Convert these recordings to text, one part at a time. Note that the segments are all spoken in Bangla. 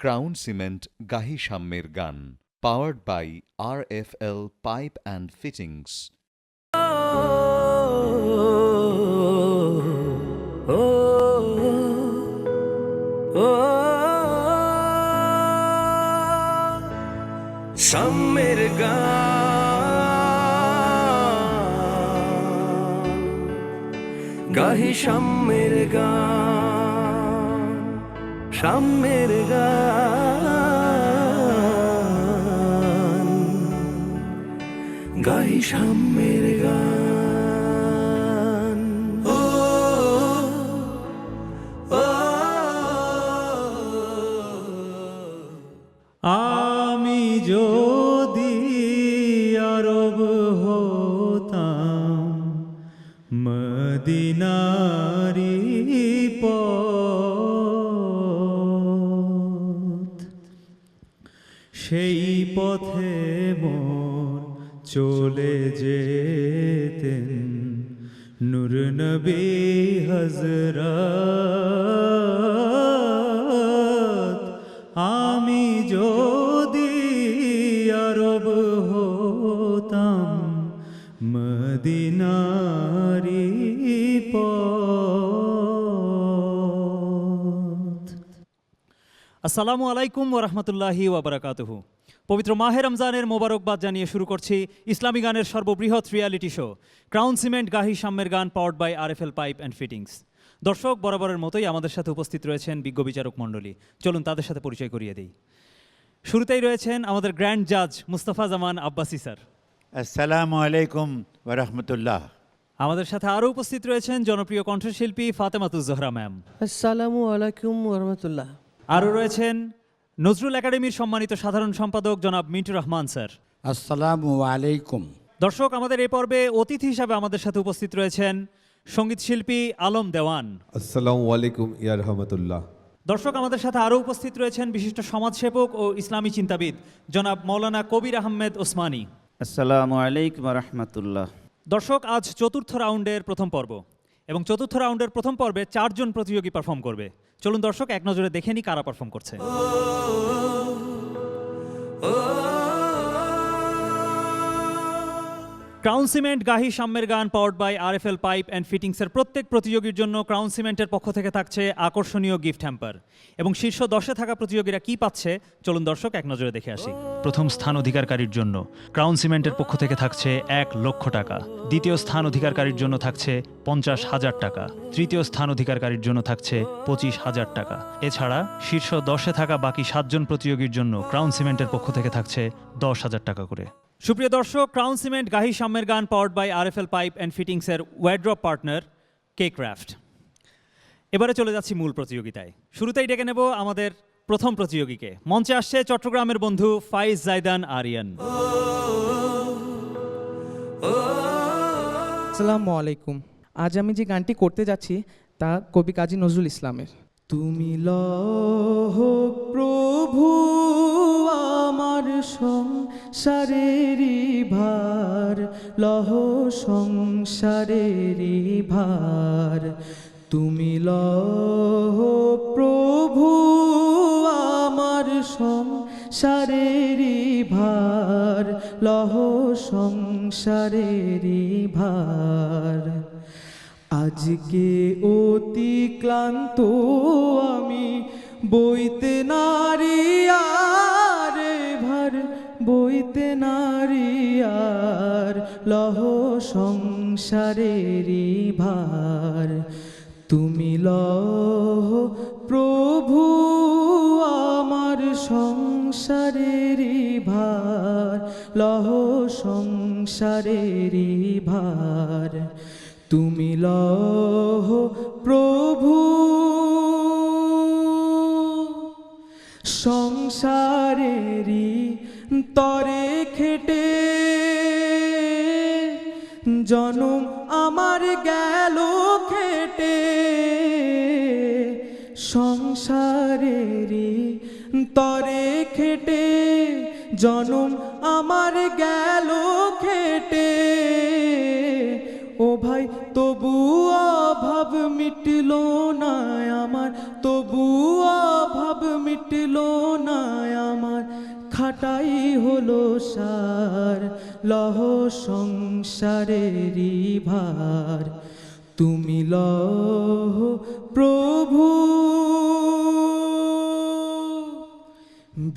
ক্রাউন সিমেন্ট গাহি সাম্যের গান, powered by RFL pipe and fittings. সাম্যের গান গাহি সাম্যের গান, সাম্যের গান গাহি সাম্যের গান। আমি যদি আরব হতাম মদিনারি পথ, সেই পথে মোর চলে যেতেন নূর নবী হযরত। আমি যদি আরব হতাম মদিনারি পথ। আসসালামু আলাইকুম ওয়া রাহমাতুল্লাহি ওয়া বারাকাতুহু। পবিত্র মাহে রমজানের মোবারকবাদ জানিয়ে শুরু করছি ইসলামী গানের সর্ববৃহৎ রিয়ালিটি শো ক্রাউন সিমেন্ট গাহি সাম্যের গান, powered by RFL pipe and fittings. দর্শক, বরাবরের মতোই আমাদের সাথে উপস্থিত রয়েছেন বিজ্ঞ বিচারক মণ্ডলী। চলুন তাদের সাথে পরিচয় করিয়ে দিই। শুরুতেই রয়েছেন আমাদের গ্র্যান্ড জাজ মুস্তাফা জামান আব্বাসী স্যার। আসসালামু আলাইকুম ওয়া রাহমাতুল্লাহ। আমাদের সাথে আরও উপস্থিত রয়েছেন জনপ্রিয় কণ্ঠশিল্পী ফাতেমাতুজ জোহরা ম্যাম। আসসালামু আলাইকুম ওয়া রাহমাতুল্লাহ। আরও রয়েছেন নজরুল একাডেমির সম্মানিত সাধারণ সম্পাদক জনাব মিন্টুর রহমান স্যার। আসসালামু আলাইকুম। দর্শক, আমাদের এই পর্বে অতিথি হিসাবে আমাদের সাথে উপস্থিত রয়েছেন সঙ্গীত শিল্পী আলম দেওয়ান। আসসালামু আলাইকুম ইয়া রাহমাতুল্লাহ। দর্শক, আমাদের সাথে আরও উপস্থিত রয়েছেন বিশিষ্ট সমাজসেবক ও ইসলামী চিন্তাবিদ জনাব মৌলানা কবির আহমেদ ওসমানী। আসসালামু আলাইকুম রাহমাতুল্লাহ। দর্শক, আজ চতুর্থ রাউন্ডের প্রথম পর্ব এবং চতুর্থ রাউন্ডের প্রথম পর্বে 4 জন প্রতিযোগী পারফর্ম করবে। চলুন দর্শক, এক নজরে দেখে নিই কারা পারফর্ম করছে। ক্রাউন সিমেন্ট গাহি সাম্যের গান, powered by RFL pipe and ফিটিংসের প্রত্যেক প্রতিযোগীর জন্য ক্রাউন সিমেন্টের পক্ষ থেকে থাকছে আকর্ষণীয় গিফট হ্যাম্পার। এবং শীর্ষ 10-এ থাকা প্রতিযোগীরা কি পাচ্ছে চলুন দর্শক এক নজরে দেখে আসি। প্রথম স্থান অধিকারকারীর জন্য ক্রাউন সিমেন্টের পক্ষ থেকে থাকছে 1 লক্ষ টাকা, দ্বিতীয় স্থান অধিকারকারীর জন্য থাকছে 50,000 টাকা, তৃতীয় স্থান অধিকারকারীর জন্য থাকছে 25,000 টাকা। এছাড়া শীর্ষ 10-এ থাকা বাকি 7 জন প্রতিযোগীর জন্য ক্রাউন সিমেন্টের পক্ষ থেকে থাকছে 10,000 টাকা করে। সুপ্রিয় দর্শক, ক্রাউন সিমেন্ট গাহি সাম্যের গান, powered by RFL pipe and ফিটিংসের ওয়ার্ড্রপ পার্টনার কে ক্রাফট। এবারে চলে যাচ্ছি মূল প্রতিযোগিতায়। শুরুতেই ডেকে নেব আমাদের প্রথম প্রতিযোগীকে। মঞ্চে আসছে চট্টগ্রামের বন্ধু ফাইজ জাইদান আরিয়ান। আসসালামু আলাইকুম। আজ আমি যে গানটি করতে যাচ্ছি তা কবি কাজী নজরুল ইসলামের। তুমি লহ প্রভু আমার সংসারেরই ভার, লহ সংসারেরই ভার। তুমি লহ প্রভু আমার সংসারেরই ভার, লহ সংসারেরই ভার। আজকে অতি ক্লান্ত আমি বইতে নারী আর ভার, বইতে নারী আর, লহ সংসারেরই ভার। তুমি লহ প্রভু আমার সংসারেরই ভার, লহ সংসারেরই ভার। তুমি লহ প্রভু সংসারেরই তরে খেটে, জনম আমার গেল খেটে। সংসারেরই তরে খেটে, জনম আমার গেল খেটে। ও ভাই তবু অভাব মিটল না আমার, তবুও অভাব মিটলো না আমার, খাটাই হলো সার, লহ সংসারেরই ভার। তুমি লহ প্রভু,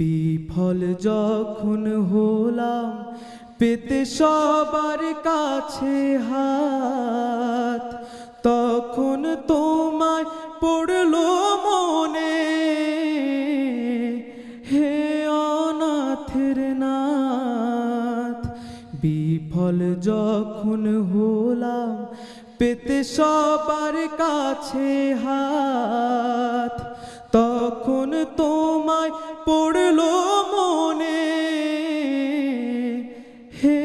বিফল যখন হলাম পেতে সবার কাছে হাত, তখন তোমায় পড়লো মনে, হে অনাথের নাথ। বিফল যখন হলাম পেতে সবার কাছে হাত, তখন তোমায় পড়লো মনে, হে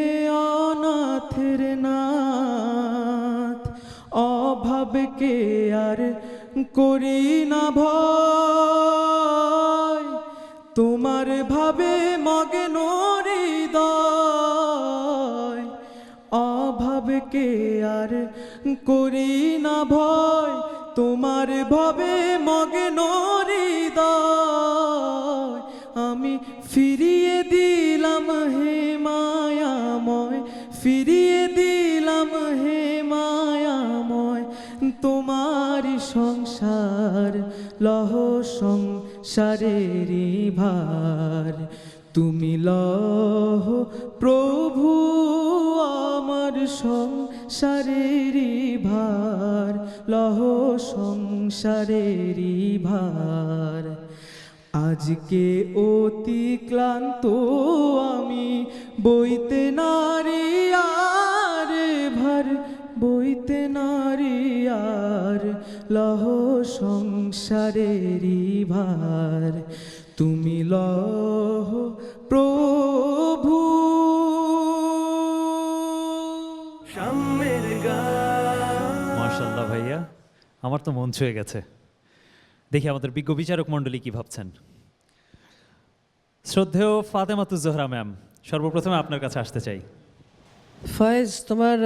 অনাথের নাথ। অভাবকে আর করি না ভয়, তোমার ভাবে মগ্ন হৃদয়। অভাবকে আর করি না ভয়, তোমার ভাবে মগ্ন হৃদয়। আমি ফিরিয়ে দিলাম হে মায়াময়, ফিরিয়ে দিলাম হে মায়াময়, তোমারি সংসার, লহ সংসারেরই ভার। তুমি লহ প্রভু আমার সংসারেরই ভার, লহ সংসারেরই ভার। আজকে অতি ক্লান্ত আমি, বইতে নারী আর ভার, বইতে নারী আর, লহ সংসারেরই ভার। তুমি লহ প্রভু। সাম্যের গান। মাশাআল্লাহ ভাইয়া, আমার তো মন ছুঁয়ে গেছে। দেখি আমাদের বিজ্ঞ বিচারক মণ্ডলী কি ভাবছেন। শ্রদ্ধেয় ফাতেমাতুজ জোহরা ম্যাম, সর্বপ্রথমে আপনার কাছে আসতে চাই। ফয়েজ, তোমার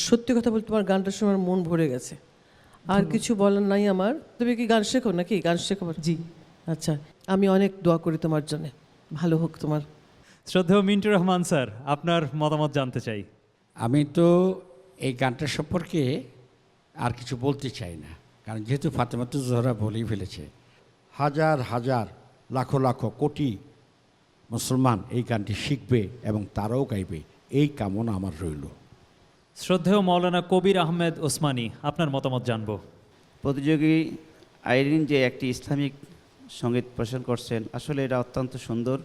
সত্যি কথা বলতে তোমার গানটা শুনে আমার মন ভরে গেছে, আর কিছু বলার নাই আমার। তুমি কি গান শেখো নাকি? গান শেখো? জি। আচ্ছা, আমি অনেক দোয়া করি তোমার জন্য, ভালো হোক তোমার। শ্রদ্ধেয় মিন্টু রহমান স্যার, আপনার মতামত জানতে চাই। আমি তো এই গানটা সম্পর্কে আর কিছু বলতে চাই না, কারণ যেহেতু ফাতেমাতুজ জোহরা বলেই ফেলেছে। হাজার হাজার লাখো লাখো কোটি মুসলমান এই গানটি শিখবে এবং তারাও গাইবে, এই কামনা আমার রইল। শ্রদ্ধেয় মৌলানা কবির আহমেদ ওসমানী, আপনার মতামত জানবো। প্রতিযোগী আইরিন যে একটি ইসলামিক সঙ্গীত পরিবেশন করছেন, আসলে এটা অত্যন্ত সুন্দর।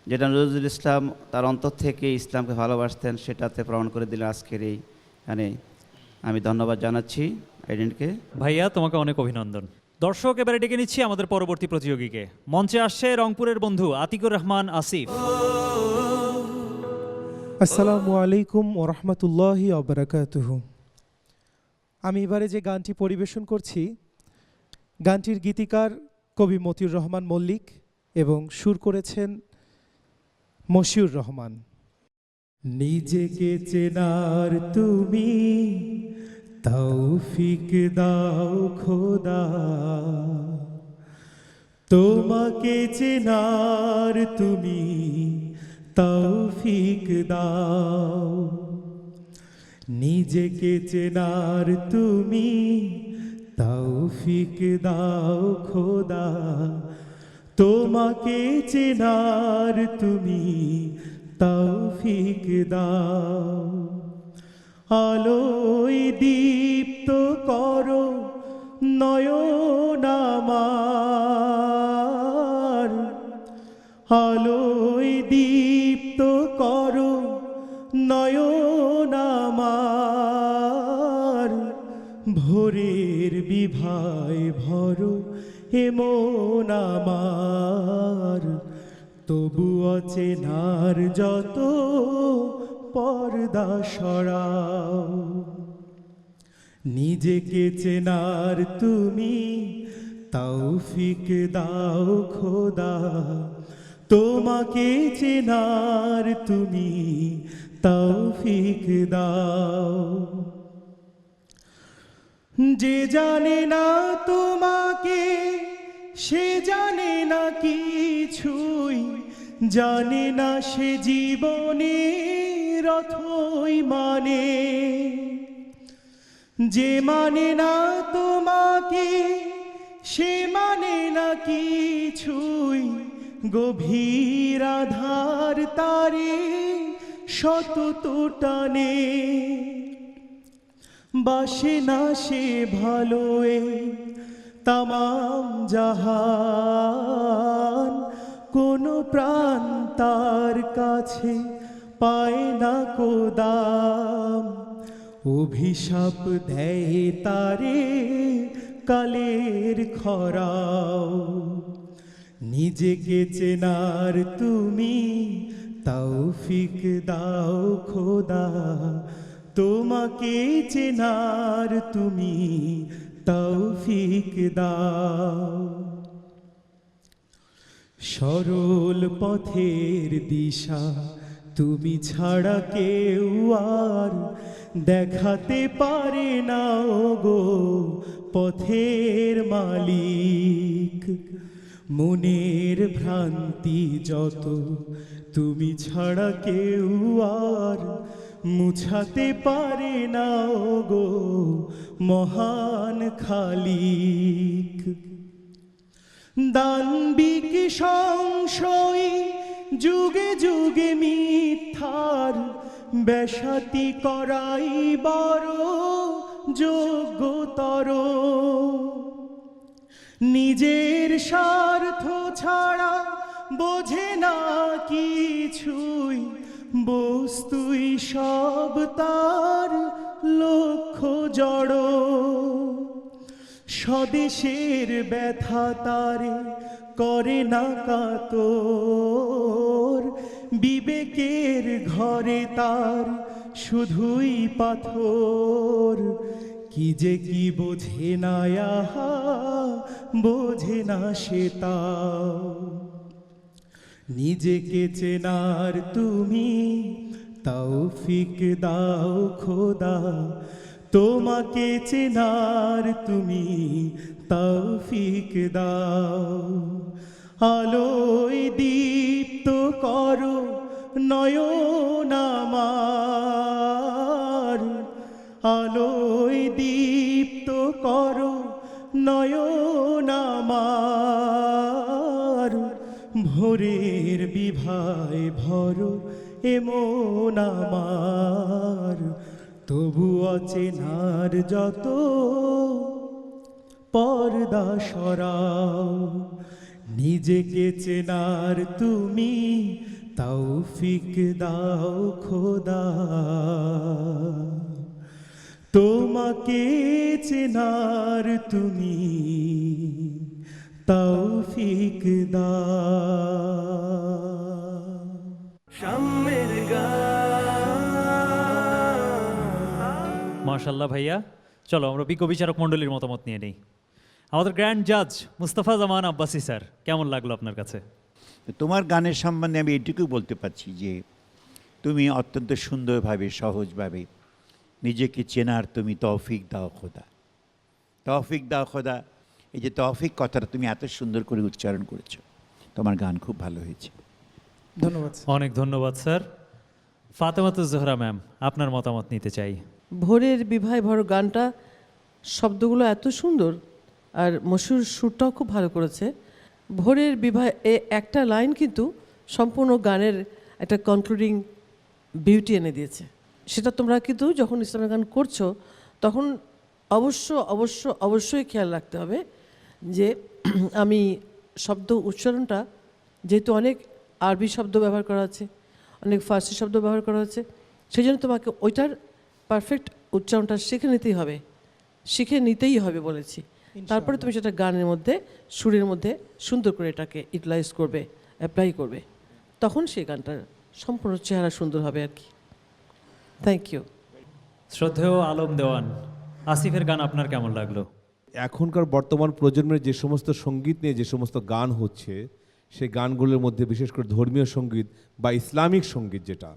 যেটা নজরুল ইসলাম তার অন্তর থেকে ইসলামকে ভালোবাসতেন, সেটাতে প্রমাণ করে দিলেন আজকের এইখানে। আমি ধন্যবাদ জানাচ্ছি আইরিনকে। ভাইয়া, তোমাকে অনেক অভিনন্দন। দর্শক, এবারে ডেকে নিচ্ছি আমাদের পরবর্তী প্রতিযোগীকে। মঞ্চে আসছে রংপুরের বন্ধু আতিকুর রহমান আসিফ। আসসালামু আলাইকুম ওরহমতুল্লাহি অবরাকাতুহু। আমি এবারে যে গানটি পরিবেশন করছি, গানটির গীতিকার কবি মতিউর রহমান মল্লিক এবং সুর করেছেন মশিউর রহমান। নিজেকে চেনার তুমি তৌফিক দাও খোদা, তোমাকে চেনার তুমি তৌফিক দাও। নিজেকে চেনার তুমি তৌফিক দাও খোদা, তোমাকে চেনার তুমি তৌফিক দাও। আলোয় দীপ্ত করো নয়ন আমার, আলোয় দীপ্ত করো নয়ন আমার। ভোরের বিভায় ভরো এমন আমার, তবু অচেনার যত পর্দা সরাও। নিজেকে চেনার তুমি তৌফিক দাও খোদা, তোমাকে চেনার তুমি তৌফিক দাও। যে জানে না তোমাকে সে জানে না কিছুই, জানে না সে জীবনের অথই মানে। যে মানে না তোমাকে সে মানে না কিছুই, গভীর আধার তারে শত টানে। বাসে না সে ভালো এই তামাম জাহান, কোনো প্রাণ তার কাছে পায় না কোদাম। অভিশাপ দেয় তারে কালের খরাও, নিজেকে চেনার তুমি তৌফিক দাও খোদা, তোমাকে চেনার তুমি তৌফিক দাও। সরল পথের দিশা তুমি ছাড়া কেউ আর দেখাতে পারে না গো পথের মালিক। মনের ভ্রান্তি যত তুমি ছাড়া কেউ আর মুছাতে পারে না গো মহান খালিক। দাম্ভিক সংশয়ী যুগে যুগে মিথ্যার বেশাতি করাই বড় যোগ্যতর। নিজের স্বার্থ ছাড়া বোঝে না কিছুই, বস্তুই সব তার লক্ষ্য জড়। স্বদেশের ব্যথা তারে করে না কাতর, বিবেকের ঘরে তার শুধুই পাথর। কি যে কি বোঝে না আহা, বোঝে না সে তাও। নিজেকে চেনার তুমি তৌফিক দাও খোদা, তোমাকে চেনার তুমি তৌফিক দাও। আলোয় দীপ্ত করো নয়ন আমার, আলোয় দীপ্ত করো নয়ন আমার। ভোরের বিভায় ভরো এমন আমার, তবু অচেনার যত পর্দা সরাও। নিজেকে চেনার তুমি তৌফিক দাও খোদা, তোমাকে চেনার তুমি তৌফিক দাও। সাম্যের মাশাল্লাহ ভাইয়া, চলো আমরা বিজ্ঞ বিচারক মণ্ডলীর মতামত নিয়ে নেই। আমাদের গ্র্যান্ড জাজ মুস্তাফা জামান আব্বাসী স্যার, কেমন লাগলো আপনার কাছে? তোমার গানের সম্বন্ধে আমি এটুকু বলতে পারছি যে তুমি অত্যন্ত সুন্দরভাবে সহজভাবে নিজেকে চেনার তুমি তৌফিক দাও খোদা, তৌফিক দাও খোদা। এই যে তৌফিক কথাটা তুমি এত সুন্দর করে উচ্চারণ করেছো, তোমার গান খুব ভালো হয়েছে। ধন্যবাদ। অনেক ধন্যবাদ স্যার। ফাতেমাতুজ জোহরা ম্যাম, আপনার মতামত নিতে চাই। ভোরের বিভায় ভর গানটা শব্দগুলো এত সুন্দর, আর মশুর সুরটাও খুব ভালো করেছে। ভোরের বিভায় একটা লাইন কিন্তু সম্পূর্ণ গানের একটা কনক্লুডিং বিউটি এনে দিয়েছে। সেটা তোমরা কিন্তু যখন ইসলামের গান করছো তখন অবশ্যই খেয়াল রাখতে হবে যে আমি শব্দ উচ্চারণটা, যেহেতু অনেক আরবি শব্দ ব্যবহার করা আছে, অনেক ফার্সি শব্দ ব্যবহার করা হচ্ছে, সেই জন্য তোমাকে ওইটার পারফেক্ট উচ্চারণটা শিখে নিতেই হবে বলেছি। তারপরে তুমি সেটা গানের মধ্যে সুরের মধ্যে সুন্দর করে এটাকে ইউটিলাইজ করবে, অ্যাপ্লাই করবে, তখন সেই গানটার সম্পূর্ণ চেহারা সুন্দর হবে আর কি। Thank you. শ্রদ্ধেয় আলম দেওয়ান, আসিফের গান আপনার কেমন লাগলো? এখনকার বর্তমান প্রজন্মের যে সমস্ত সঙ্গীত নিয়ে যে সমস্ত গান হচ্ছে, সেই গানগুলোর মধ্যে বিশেষ করে ধর্মীয় সঙ্গীত বা ইসলামিক সঙ্গীত, যেটা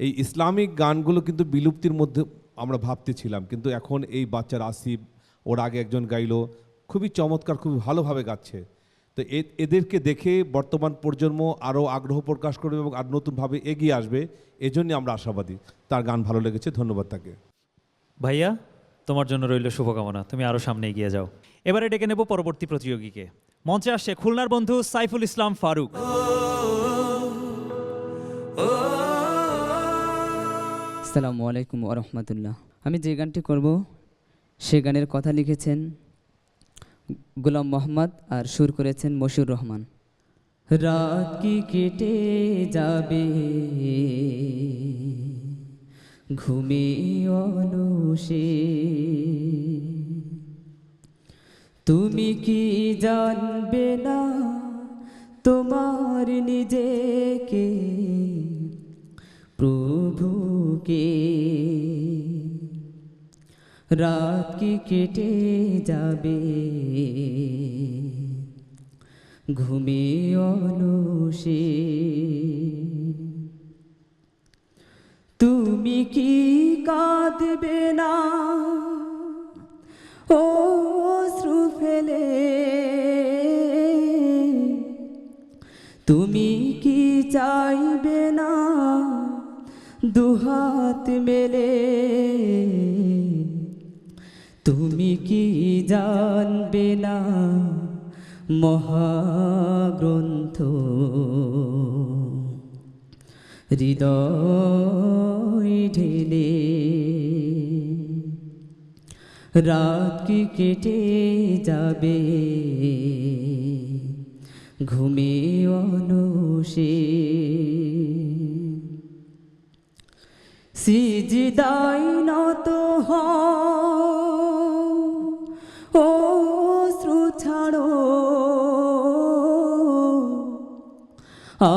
এই ইসলামিক গানগুলো কিন্তু বিলুপ্তির আমরা ভাবতেছিলাম, কিন্তু এখন এই বাচ্চার আসিফ, ওর আগে একজন গাইলো, খুবই চমৎকার, খুবই ভালোভাবে গাচ্ছে। তো এদেরকে দেখে বর্তমান প্রজন্ম আরও আগ্রহ প্রকাশ করবে এবং আর নতুনভাবে এগিয়ে আসবে, এজন্যই আমরা আশাবাদী। তার গান ভালো লেগেছে, ধন্যবাদ তাকে। ভাইয়া, তোমার জন্য রইল শুভকামনা, তুমি আরও সামনে এগিয়ে যাও। এবারে ডেকে নেব পরবর্তী প্রতিযোগীকে। মঞ্চে আসছে খুলনার বন্ধু সাইফুল ইসলাম ফারুক। আসসালামু আলাইকুম ওয়া রাহমাতুল্লাহ। আমি যে গানটি করব সে গানের কথা লিখেছেন গোলাম মোহাম্মদ আর সুর করেছেন মশিউর রহমান। রাত কি কেটে যাবে ঘুমে অলসে, তুমি কি জানবে না তোমার নিজেকে প্রভুকে। রাত কি কেটে যাবে ঘুমে অলসে, তুমি কি কাঁদবে না অশ্রু ফেলে, তুমি কি চাইবে না দুহাত মেলে, তুমি কি জানবে না মহাগ্রন্থ হৃদয় ঢেলে। রাত কি কেটে যাবে ঘুমে অলসে, সিজদায় নত হও অশ্রু ছাড়ো,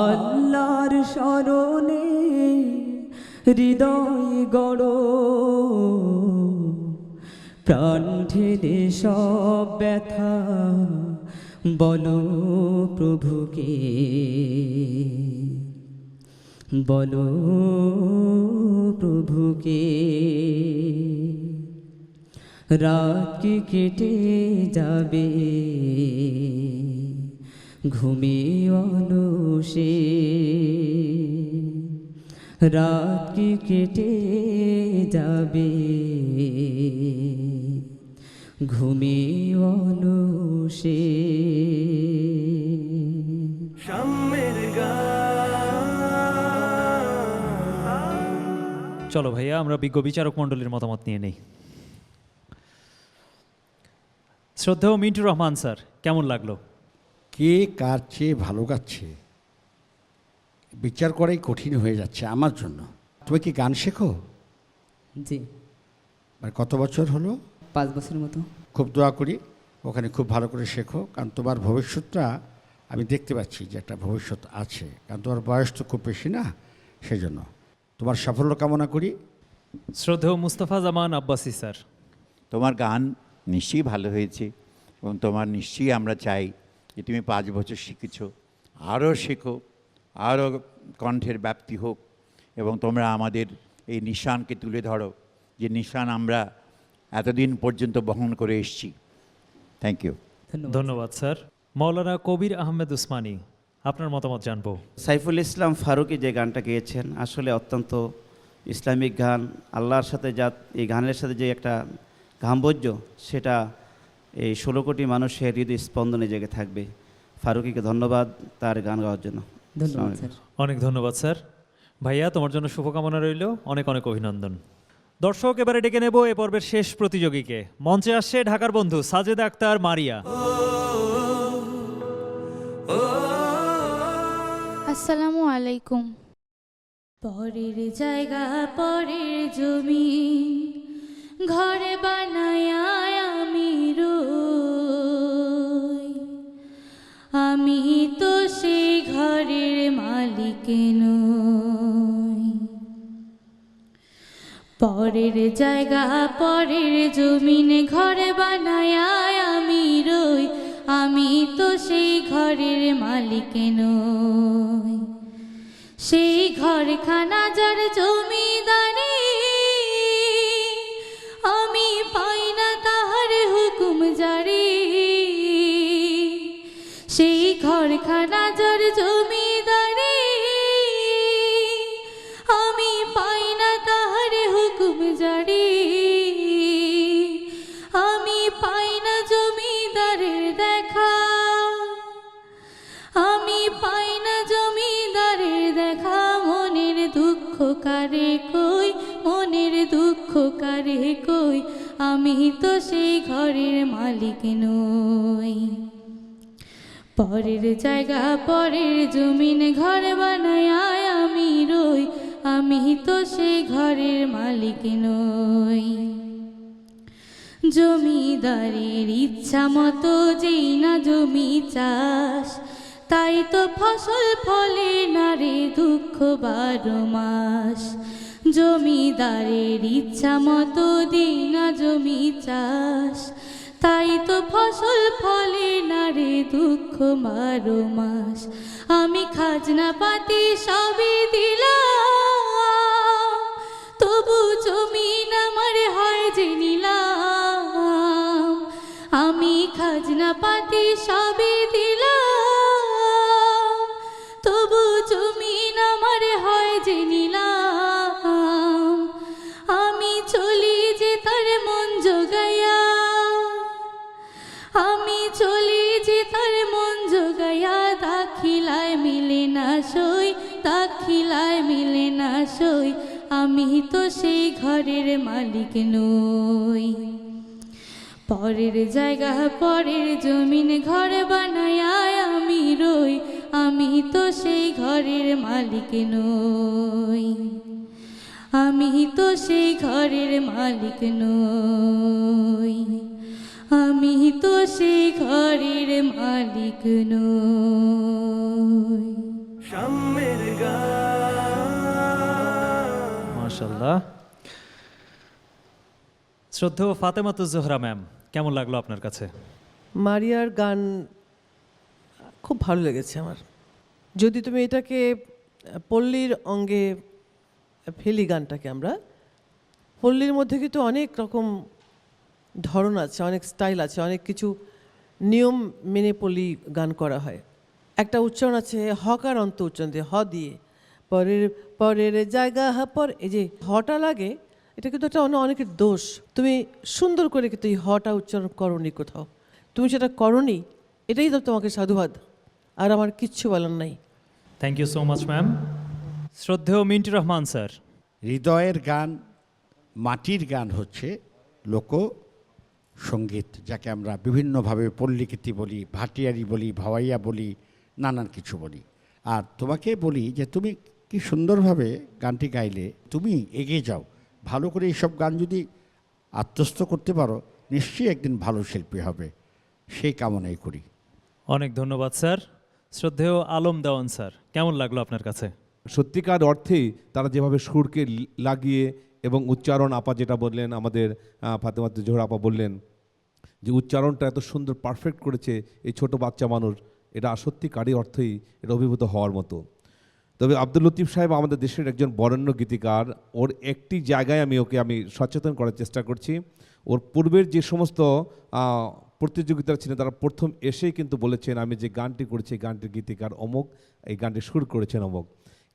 আল্লাহর শরণে হৃদয় গড়ো, প্রাণ ঢেলে সব ব্যথা বলো প্রভুকে, বলো প্রভুকে। রাত কি কেটে যাবে ঘুমে অলসে, রাত কি কেটে যাবে ঘুমে অলসে। সাম্যের চলো ভাইয়া, আমরা বিজ্ঞ বিচারক মণ্ডলীর মতামত নিয়ে নেই। শ্রদ্ধেয় মিন্টু রহমান স্যার, কেমন লাগলো? কে কার চেয়ে ভালো গাচ্ছে বিচার করাই কঠিন হয়ে যাচ্ছে আমার জন্য। তুমি কি গান শেখো? জি। আর কত বছর হলো? 5 বছরের মতো। খুব দোয়া করি ওখানে খুব ভালো করে শেখো, কারণ তোমার ভবিষ্যৎটা আমি দেখতে পাচ্ছি যে একটা ভবিষ্যৎ আছে, কারণ তোমার বয়স তো খুব বেশি না, সেই জন্য তোমার সাফল্য কামনা করি। শ্রদ্ধেয় মুস্তাফা জামান আব্বাসী স্যার, তোমার গান নিশ্চয়ই ভালো হয়েছে এবং তোমার নিশ্চয়ই আমরা চাই যে তুমি 5 বছর শিখেছ, আরও শেখো, আরও কণ্ঠের ব্যাপ্তি হোক এবং তোমরা আমাদের এই নিশানকে তুলে ধরো, যে নিশান আমরা এতদিন পর্যন্ত বহন করে এসেছি। Thank you. ধন্যবাদ স্যার। মৌলানা কবির আহমেদ উসমানী, আপনার মতামত জানবো। সাইফুল ইসলাম ফারুকী যে গানটা গেয়েছেন আসলে অত্যন্ত ইসলামিক গান। আল্লাহর সাথে এই গানের সাথে যে একটা গাম্ভীর্য, সেটা এই 16 কোটি মানুষের হৃদয় স্পন্দনে জেগে থাকবে। ফারুকীকে ধন্যবাদ তার গান গাওয়ার জন্য। ধন্যবাদ স্যার। অনেক ধন্যবাদ স্যার। ভাইয়া, তোমার জন্য শুভকামনা রইল, অনেক অনেক অভিনন্দন। দর্শক, এবারে ডেকে নেব এ পর্বের শেষ প্রতিযোগীকে। মঞ্চে আসছে ঢাকার বন্ধু সাজেদা আক্তার মারিয়া। আসসালামু আলাইকুম। পরের জায়গা পরের জমি ঘরে বানায় আমি রই, আমি তো সেই ঘরের মালিক নই। পরের জায়গা পরের জমিন ঘরে বানায় আমি রই, আমি তো সেই ঘরের মালিক নই। সেই ঘরখানা যার জমিদারি ঘরখানা যার জমিদারি, আমি পাই না তাহার হুকুম জারি, আমি পাই না জমিদারের দেখা, আমি পাই না জমিদারের দেখা। মনের দুঃখ কারে কই, মনের দুঃখ কারে কই, আমি তো সেই ঘরের মালিক নই। পরের জায়গা পরের জমিন ঘর বানায় আমি রই, আমি তো সেই ঘরের মালিক নই। জমিদারের ইচ্ছা মতো যেই না জমি চাষ, তাই তো ফসল ফলে না রে দুঃখ 12 মাস। জমিদারের ইচ্ছা মতো দেই না জমি চাষ, তাই তো ফসল ফলে না রে দুঃখ 12 মাস। আমি খাজনা পাতি সবই দিলাম, তবু জমিন আমার হয় যে নিলাম। আমি খাজনা পাতি সবই দিলাম, তবু জমিন আমার হয় যে নিলাম। আমি চলি যে তার মন জোগাইয়া, আমি চলি যে তার মন জোগাইয়া। দাখিলায় মিলে না সই, দাখিলায় মিলে না সই, আমি তো সেই ঘরের মালিক নই। পরের জায়গা পরের জমিন ঘর বানায় আমি রই, আমি তো সেই ঘরের মালিক নই। আমি তো সেই ঘরের মালিক নই, আমি তো সেই ঘরের মালিক নই। সাম্যের গান। মাশাআল্লাহ। শ্রদ্ধেয় ফাতেমাতুজ জোহরা ম্যাম, কেমন লাগলো আপনার কাছে? মারিয়ার গান খুব ভালো লেগেছে আমার। যদি তুমি এটাকে পল্লীর অঙ্গে ফেলি, গানটাকে আমরা পল্লীর মধ্যে কিন্তু অনেক রকম ধরন আছে, অনেক স্টাইল আছে, অনেক কিছু নিয়ম মেনে পল্লী গান করা হয়। একটা উচ্চারণ আছে হকার অন্ত উচ্চারণ দিয়ে, হ দিয়ে, পরের পরের জায়গা হা পর, এই যে হটা লাগে, এটা কিন্তু একটা অনেকের দোষ। তুমি সুন্দর করে কিন্তু এই হটা উচ্চারণ করনি কোথাও, তুমি সেটা করনি, এটাই তো তোমাকে সাধুবাদ, আর আমার কিচ্ছু বলার নাই। Thank you so much ma'am. শ্রদ্ধেয় মিন্টু রহমান স্যার। হৃদয়ের গান, মাটির গান হচ্ছে লোক সঙ্গীত, যাকে আমরা বিভিন্নভাবে পল্লীগীতি বলি, ভাটিয়ারি বলি, ভাওয়াইয়া বলি, নানান কিছু বলি। আর তোমাকে বলি যে তুমি কি সুন্দরভাবে গানটি গাইলে, তুমি এগিয়ে যাও, ভালো করে এইসব গান যদি আত্মস্থ করতে পারো, নিশ্চয়ই একদিন ভালো শিল্পী হবে, সেই কামনাই করি। অনেক ধন্যবাদ স্যার। শ্রদ্ধেয় আলম দেওয়ান স্যার, কেমন লাগলো আপনার কাছে? সত্যিকার অর্থেই তারা যেভাবে সুরকে লাগিয়ে এবং উচ্চারণ, আপা যেটা বললেন, আমাদের ফাতেমাতুজ জোহরা আপা বললেন যে উচ্চারণটা এত সুন্দর পারফেক্ট করেছে এই ছোট বাচ্চা মানুষ, এটা সত্যিকারই অর্থেই এটা অভিভূত হওয়ার মতো। তবে আব্দুল লতিফ সাহেব আমাদের দেশের একজন বরেণ্য গীতিকার, ওর একটি জায়গায় আমি সচেতন করার চেষ্টা করছি। ওর পূর্বের যে সমস্ত প্রতিযোগিতা ছিলেন, তারা প্রথম এসেই কিন্তু বলেছেন আমি যে গানটি করেছি গানটির গীতিকার অমুক, এই গানটি সুর করেছেন অমুক।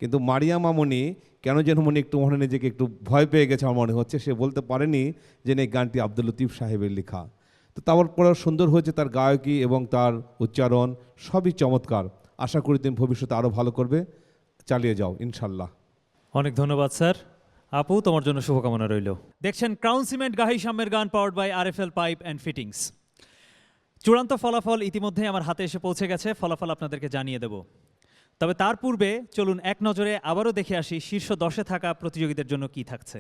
কিন্তু মারিয়া মামনি কেন যেন মনে একটু মনে নিজেকে একটু ভয় পেয়ে গেছে আমার মনে হচ্ছে, সে বলতে পারেনি যে এই গানটি আব্দুল লতিফ সাহেবের লেখা। তো তারপরেও সুন্দর হয়েছে, তার গায়কী এবং তার উচ্চারণ সবই চমৎকার। আশা করি তুমি ভবিষ্যতে আরও ভালো করবে, চালিয়ে যাও ইনশাল্লাহ। অনেক ধন্যবাদ স্যার। আপু, তোমার জন্য শুভকামনা রইল। দেখছেন ক্রাউন সিমেন্ট গাহি সাম্যের গান, powered by RFL pipe and fittings. চূড়ান্ত ফলাফল ইতিমধ্যে আমার হাতে এসে পৌঁছে গেছে, ফলাফল আপনাদেরকে জানিয়ে দেব। তবে তার পূর্বে চলুন এক নজরে আবারও দেখে আসি শীর্ষ 10-এ থাকা প্রতিযোগীদের জন্য কি থাকছে।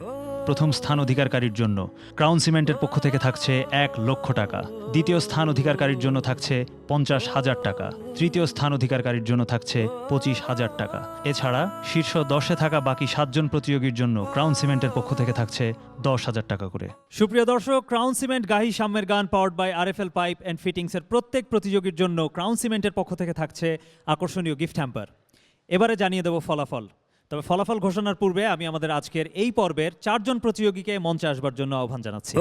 প্রথম স্থান অধিকারকারীর জন্য ক্রাউন সিমেন্টের পক্ষ থেকে থাকছে 1 লক্ষ টাকা, দ্বিতীয় স্থান অধিকারকারীর জন্য থাকছে 50,000 টাকা, তৃতীয় স্থান অধিকারকারীর জন্য থাকছে 25,000 টাকা। এছাড়া শীর্ষ 10-এ থাকা বাকি 7 জন প্রতিযোগীর জন্য ক্রাউন সিমেন্টের পক্ষ থেকে থাকছে 10,000 টাকা করে। সুপ্রিয় দর্শক, ক্রাউন সিমেন্ট গাহি সাম্যের গান, powered by RFL pipe and ফিটিংসের প্রত্যেক প্রতিযোগীর জন্য ক্রাউন সিমেন্টের পক্ষ থেকে থাকছে আকর্ষণীয় গিফট হ্যাম্পার। এবারে জানিয়ে দেব ফলাফল। তবে ফলাফল ঘোষণার পূর্বে আমি আমাদের আজকের এই পর্বের 4 জন প্রতিযোগীকে মঞ্চে আসবার জন্য আহ্বান জানাচ্ছি।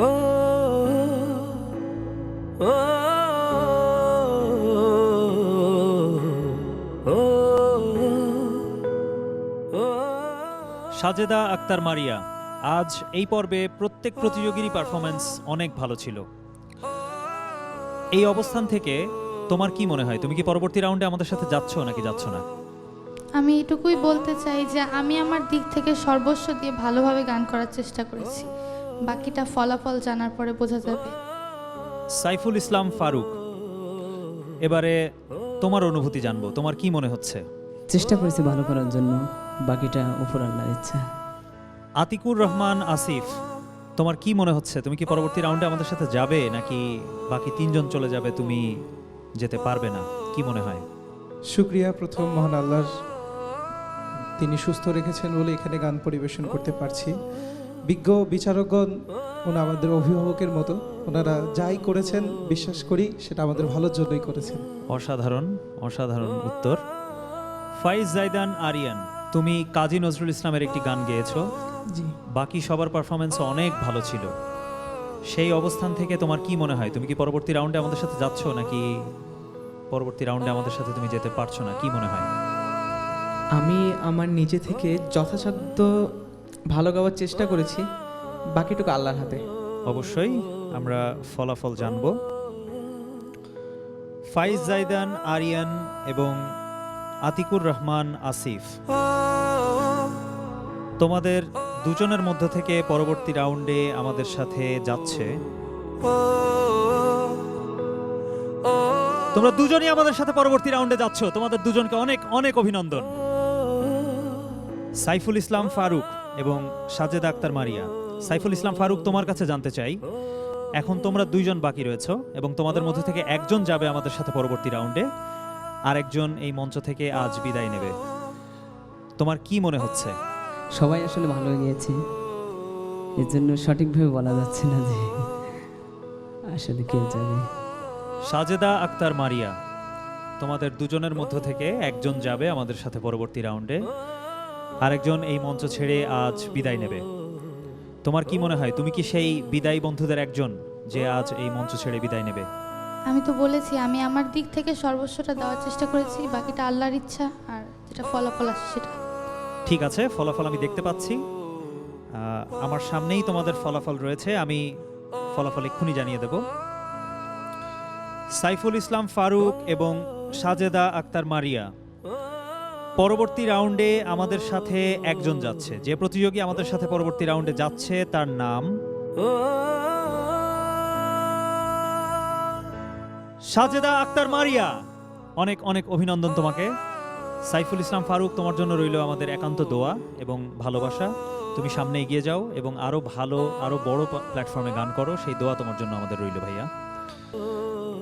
সাজেদা আক্তার মারিয়া, আজ এই পর্বে প্রত্যেক প্রতিযোগীরই পারফরমেন্স অনেক ভালো ছিল। এই অবস্থান থেকে তোমার কি মনে হয়, তুমি কি পরবর্তী রাউন্ডে আমাদের সাথে যাচ্ছ নাকি যাচ্ছ না? আমি এটুকুই বলতে চাই যে আমি আমার দিক থেকে সর্বস্ব দিয়ে ভালোভাবে গান করার চেষ্টা করেছি, বাকিটা ফলাফল জানার পরে বোঝা যাবে। সাইফুল ইসলাম ফারুক, এবারে তোমার অনুভূতি জানবো, তোমার কি মনে হচ্ছে? চেষ্টা করেছি ভালো করার জন্য, বাকিটা উপর আল্লাহর ইচ্ছা। আতিকুর রহমান আসিফ, তোমার কি মনে হচ্ছে, তুমি কি পরবর্তী রাউন্ডে আমাদের সাথে যাবে নাকি বাকি তিনজন চলে যাবে, তুমি যেতে পারবে না, কি মনে হয়? শুক্রিয়া প্রথম মহান আল্লাহর, তিনি সুস্থ রেখেছেন বলে এখানে গান পরিবেশন করতে পারছি। বিজ্ঞ বিচারকগণ ওনা আমাদের অভিভাবকের মতো, ওনারা যাই করেছেন বিশ্বাস করি সেটা আমাদের ভালোর জন্যই করেছেন। অসাধারণ, অসাধারণ উত্তর। ফাইজ জাইদান আরিয়ান, তুমি কাজী নজরুল ইসলামের একটি গান গেয়েছো, জি, বাকি সবার পারফরমেন্স অনেক ভালো ছিল। সেই অবস্থান থেকে তোমার কি মনে হয়, তুমি কি পরবর্তী রাউন্ডে আমাদের সাথে যাচ্ছ নাকি পরবর্তী রাউন্ডে আমাদের সাথে তুমি যেতে পারছো না, কি মনে হয়? আমি আমার নিজে থেকে যথাসাধ্য ভালো গাওয়ার চেষ্টা করেছি, বাকিটুকু আল্লাহর হাতে। অবশ্যই আমরা ফলাফল জানব। ফাইজ জাইদান আরিয়ান এবং আতিকুর রহমান আসিফ, তোমাদের দুজনের মধ্য থেকে পরবর্তী রাউন্ডে আমাদের সাথে যাচ্ছে, তোমরা দুজনই আমাদের সাথে পরবর্তী রাউন্ডে যাচ্ছ, তোমাদের দুজনকে অনেক অনেক অভিনন্দন। সাইফুল ইসলাম ফারুক এবং সাজেদা আক্তার মারিয়া, সাইফুল ইসলাম ফারুক, তোমার কাছে জানতে চাই, এখন তোমরা দুইজন বাকি রয়েছো এবং তোমাদের মধ্যে থেকে একজন যাবে আমাদের সাথে পরবর্তী রাউন্ডে, আর একজন এই মঞ্চ থেকে আজ বিদায় নেবে। তোমার কি মনে হচ্ছে? সবাই আসলে ভালো গিয়েছে, এর জন্য সঠিকভাবে বলা যাচ্ছে না যে আসলে কে যাবে। সাজেদা আক্তার মারিয়া, তোমাদের দুজনের মধ্য থেকে একজন যাবে আমাদের সাথে পরবর্তী রাউন্ডে, আরেকজন এই মঞ্চ ছেড়ে আজ বিদায় নেবে। তোমার কি মনে হয়, তুমি কি সেই বিদায়ী বন্ধুদের একজন যে আজ এই মঞ্চ ছেড়ে বিদায় নেবে? আমি তো বলেছি আমি আমার দিক থেকে সর্বস্বটা দেওয়ার চেষ্টা করেছি, বাকিটা আল্লাহর ইচ্ছা, আর যেটা ফলাফল আসে সেটা। ঠিক আছে, ফলাফল আমি দেখতে পাচ্ছি, আমার সামনেই তোমাদের ফলাফল রয়েছে, আমি ফলাফল এক্ষুনি জানিয়ে দেব। সাইফুল ইসলাম ফারুক এবং সাজেদা আক্তার মারিয়া, পরবর্তী রাউন্ডে আমাদের সাথে একজন যাচ্ছে। যে প্রতিযোগী আমাদের সাথে পরবর্তী রাউন্ডে যাচ্ছে তার নাম সাজেদা আক্তার মারিয়া। অনেক অনেক অভিনন্দন তোমাকে। সাইফুল ইসলাম ফারুক, তোমার জন্য রইল আমাদের একান্ত দোয়া এবং ভালোবাসা। তুমি সামনে এগিয়ে যাও এবং আরো ভালো, আরো বড় প্ল্যাটফর্মে গান করো, সেই দোয়া তোমার জন্য আমাদের রইল ভাইয়া।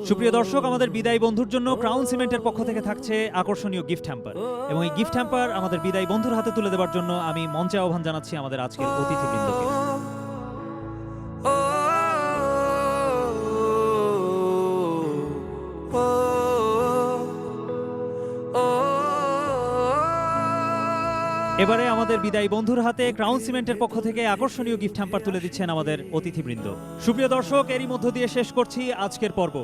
সুপ্রিয় দর্শক, আমাদের বিদায়ী বন্ধুর জন্য ক্রাউন সিমেন্টের পক্ষ থেকে থাকছে আকর্ষণীয় গিফট হ্যাম্পার, এবং এই গিফট হ্যাম্পার আমাদের বিদায়ী বন্ধুর হাতে তুলে দেওয়ার জন্য আমি মঞ্চে আহ্বান জানাচ্ছি আমাদের আজকের অতিথিবৃন্দকে। এবারে আমাদের বিদায়ী বন্ধুর হাতে ক্রাউন সিমেন্টের পক্ষ থেকে আকর্ষণীয় গিফট হ্যাম্পার তুলে দিচ্ছেন আমাদের অতিথিবৃন্দ। সুপ্রিয় দর্শক, এরই মধ্য দিয়ে শেষ করছি আজকের পর্ব।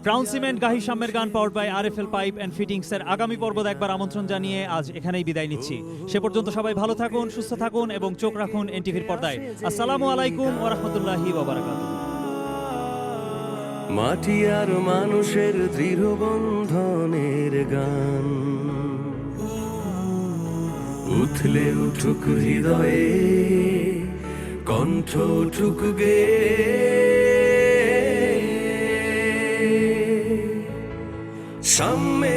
ক্রাউন সিমেন্ট গাহি সাম্যের গান powered by RFL pipe and fittings এর আগামী পর্ব দেখবার আমন্ত্রণ জানিয়ে আজ এখানেই বিদায় নিচ্ছি। সে পর্যন্ত সবাই ভালো থাকুন, সুস্থ থাকুন এবং চোখ রাখুন এনটিভির পর্দায়। আসসালামু আলাইকুম ওয়া রাহমাতুল্লাহি ওয়া বারাকাতুহু। মাটি আর মানুষের দৃঢ় বন্ধনের গান উথলে উঠুক হৃদয়ে, কণ্ঠ উঠুক গে, সাম্যে